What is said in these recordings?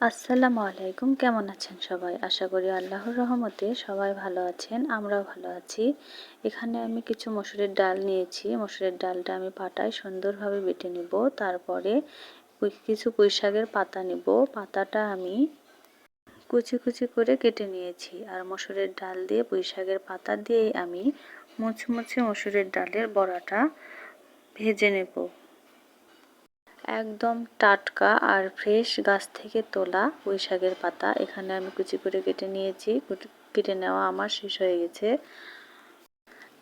আসসালামু আলাইকুম। কেমন আছেন সবাই? আশা করি আল্লাহর রহমতে সবাই ভালো আছেন, আমরাও ভালো আছি। এখানে আমি কিছু মসুরের ডাল নিয়েছি। মসুরের ডালটা আমি পাটায় সুন্দরভাবে বেটে নেব। তারপরে কিছু পুঁইশাকের পাতা নেব। পাতাটা আমি কুচি কুচি করে কেটে নিয়েছি। আর মসুরের ডাল দিয়ে পুঁইশাকের পাতা দিয়েই আমি মুচমুচে মসুরের ডালের বড়াটা ভেজে নেব। একদম টাটকা আর ফ্রেশ গাছ থেকে তোলা পুঁইশাকের পাতা এখানে আমি কুচি করে কেটে নিয়েছি। কেটে নেওয়া আমার শেষ হয়ে গেছে।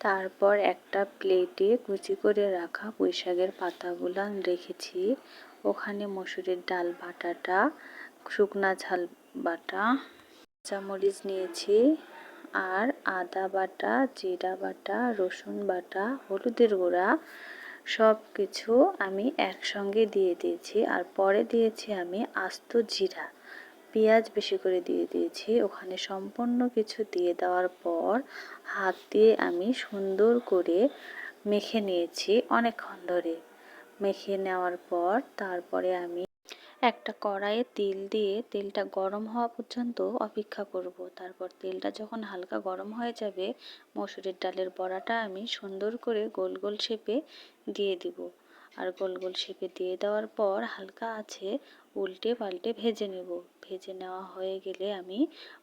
তারপর একটা প্লেটে কুচি করে রাখা পুঁইশাকের পাতাগুলো রেখেছি। ওখানে মসুরের ডাল বাটাটা, শুকনা ঝাল বাটা, কাঁচামরিচ নিয়েছি, আর আদা বাটা, জিরা বাটা, রসুন বাটা, হলুদের গুঁড়া সব কিছু আমি একসঙ্গে দিয়ে দিয়েছি। আর পরে দিয়েছি আমি আস্ত জিরা, পেঁয়াজ বেশি করে দিয়ে দিয়েছি। ওখানে সম্পূর্ণ কিছু দিয়ে দেওয়ার পর হাত দিয়ে আমি সুন্দর করে মেখে নিয়েছি অনেকক্ষণ ধরে। মেখে নেওয়ার পর তারপরে আমি একটা কড়াইয়ে তেল দিয়ে তেলটা গরম হওয়া পর্যন্ত অপেক্ষা করব। তারপর তেলটা যখন হালকা গরম হয়ে যাবে, মসুরের ডালের বড়াটা আমি সুন্দর করে গোল গোল শেপে দিয়ে দিব। আর গোল গোল শেপে দিয়ে দেওয়ার পর হালকা আছে উল্টে পাল্টে ভেজে নেব। ভেজে নেওয়া হয়ে গেলে আমি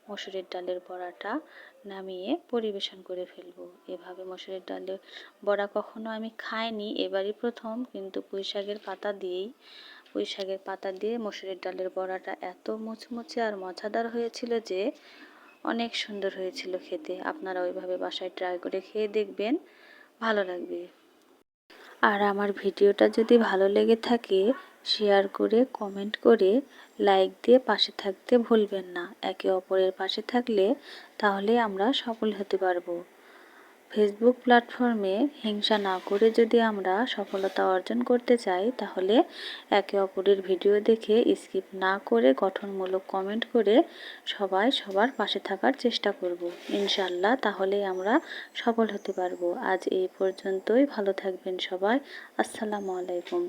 মসুরের ডালের বড়াটা নামিয়ে পরিবেশন করে ফেলব। এভাবে মসুরের ডালের বড়া কখনো আমি খাইনি, এবারই প্রথম। কিন্তু পুঁইশাকের পাতা দিয়ে মসুরের ডালের বড়াটা এত মুচমুচে আর মজাদার হয়েছিল যে অনেক সুন্দর হয়েছিল খেতে। আপনারা ওইভাবে বাসায় ট্রাই করে খেয়ে দেখবেন, ভালো লাগবে। আর আমার ভিডিওটা যদি ভালো লেগে থাকে শেয়ার করে, কমেন্ট করে, লাইক দিয়ে পাশে থাকতে ভুলবেন না। একে অপরের পাশে থাকলে তাহলে আমরা সফল হতে পারবো। ফেসবুক প্ল্যাটফর্মে হিংসা না করে যদি আমরা সফলতা অর্জন করতে চাই, তাহলে একে অপরের ভিডিও দেখে স্কিপ না করে গঠনমূলক কমেন্ট করে সবাই সবার পাশে থাকার চেষ্টা করব। ইনশাআল্লাহ তাহলেই আমরা সফল হতে পারবো। আজ এই পর্যন্তই। ভালো থাকবেন সবাই। আসসালামু আলাইকুম।